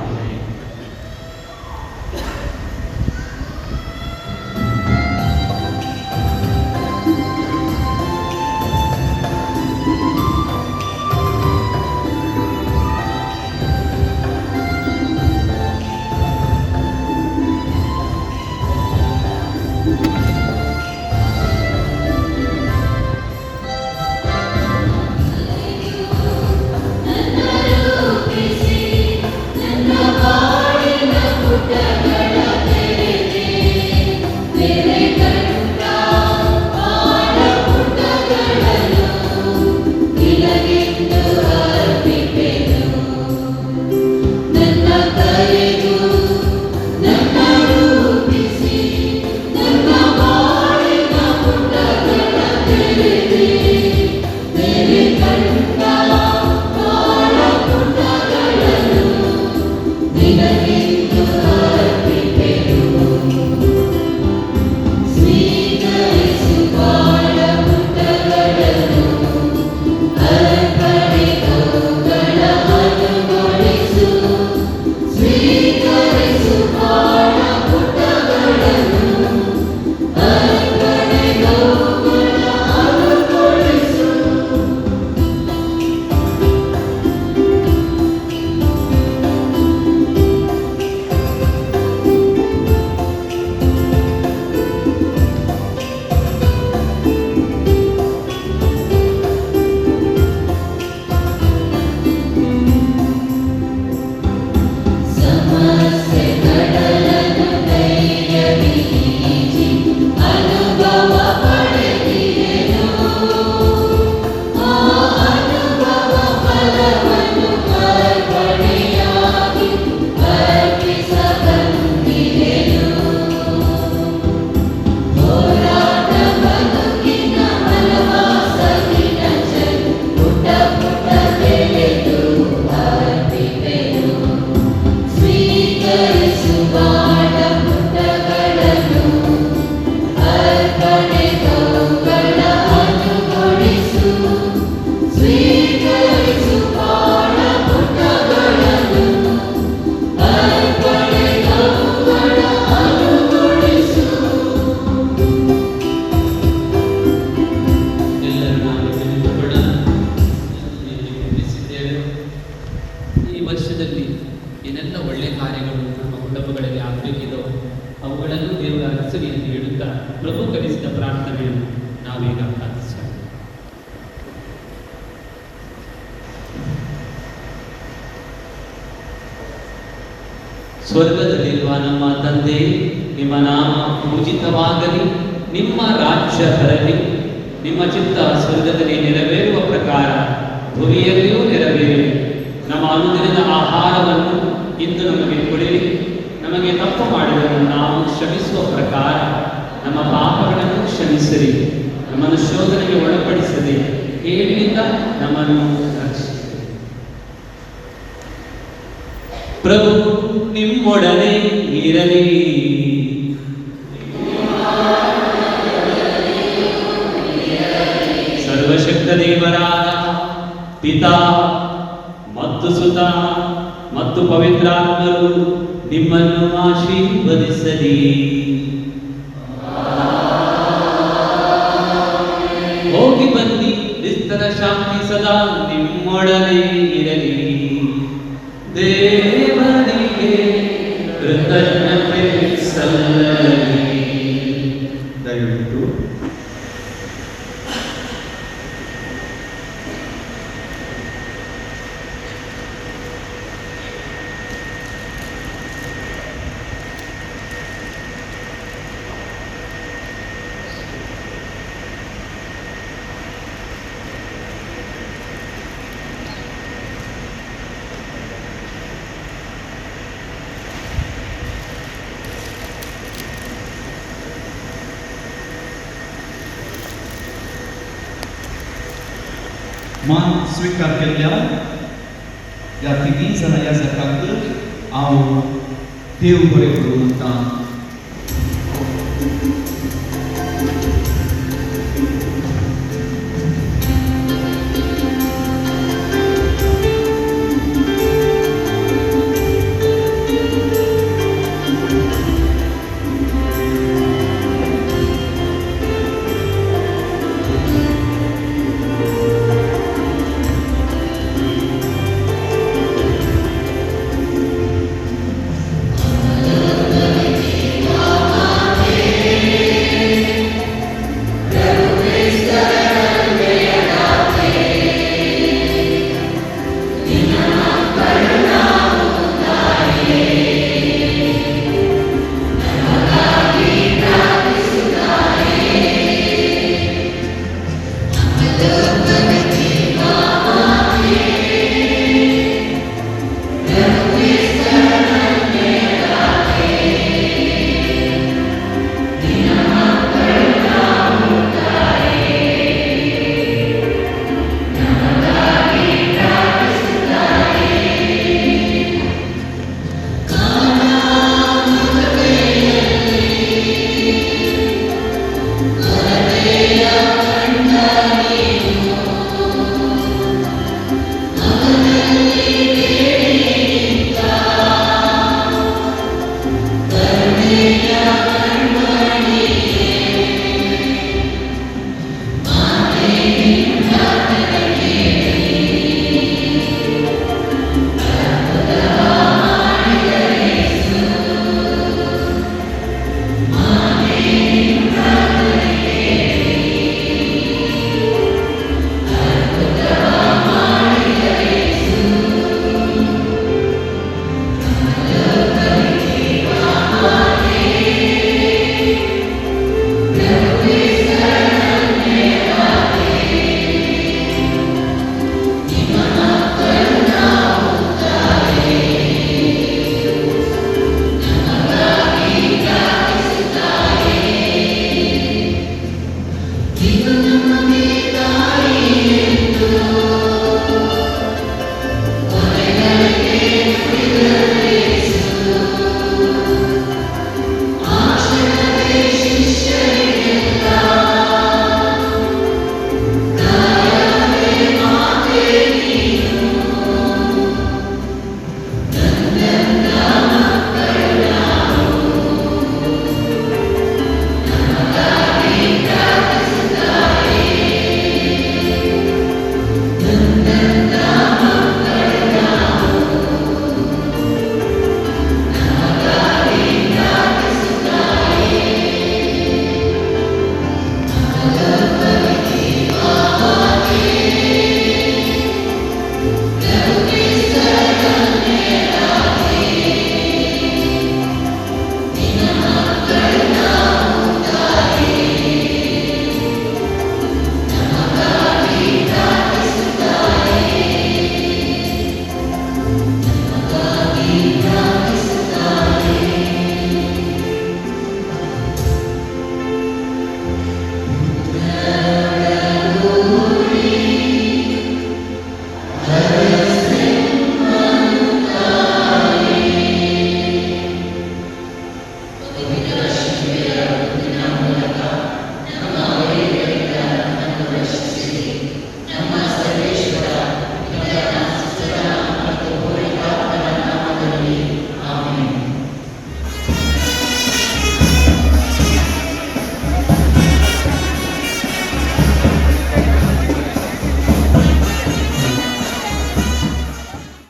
ಸ್ವರ್ಗದಲ್ಲಿರುವ ನಮ್ಮ ತಂದೆ, ನಿಮ್ಮ ನಾಮ ಪೂಜಿತವಾಗಲಿ, ನಿಮ್ಮ ರಾಜ್ಯ ಬರಲಿ, ನಿಮ್ಮ ಚಿತ್ತ ಸ್ವರ್ಗದಲ್ಲಿ ನೆರವೇರುವ ಪ್ರಕಾರ ಭೂಮಿಯಲ್ಲಿಯೂ ನೆರವೇರಲಿ. ನಮ್ಮ ಅನುದಿನದ ಆಹಾರವನ್ನು ಇಂದು ನಮಗೆ ಕೊಡಿರಿ. ನಮಗೆ ತಪ್ಪು ಮಾಡಿದನ್ನು ನಾವು ಕ್ಷಮಿಸುವ ಪ್ರಕಾರ ನಮ್ಮ ಪಾಪಗಳನ್ನು ಕ್ಷಮಿಸಿರಿ. ನಮ್ಮನ್ನು ಶೋಧನೆಗೆ ಒಳಪಡಿಸದೆ ಕೇಳಿನಿಂದ ನಮ್ಮನ್ನು ರಕ್ಷಿಸಿರಿ. ಪ್ರಭು ನಿಮ್ಮೊಡನೆ ಇರಲಿ. ಸರ್ವಶಕ್ತ ದೇವರಾದ ಪಿತಾ ಮತ್ತು ಸುತ ಮತ್ತು ಪವಿತ್ರಾತ್ಮರು ನಿಮ್ಮನ್ನು ಆಶೀರ್ವದಿಸಲಿ. ಹೋಗಿ ಬನ್ನಿ. ಕ್ರಿಸ್ತರ ಶಾಂತಿ ಸದಾ ನಿಮ್ಮೊಡನೆ ಇರಲಿ. ದೇವರಿಗೆ ಕೃತಜ್ಞತೆ ಸಲ್ಲಲಿ. ದಯವಿಟ್ಟು मान स्वीकार केल्ल्या ह्या तिगी जाणां ह्या जाकाक हांव देव बरें करूं म्हणटा.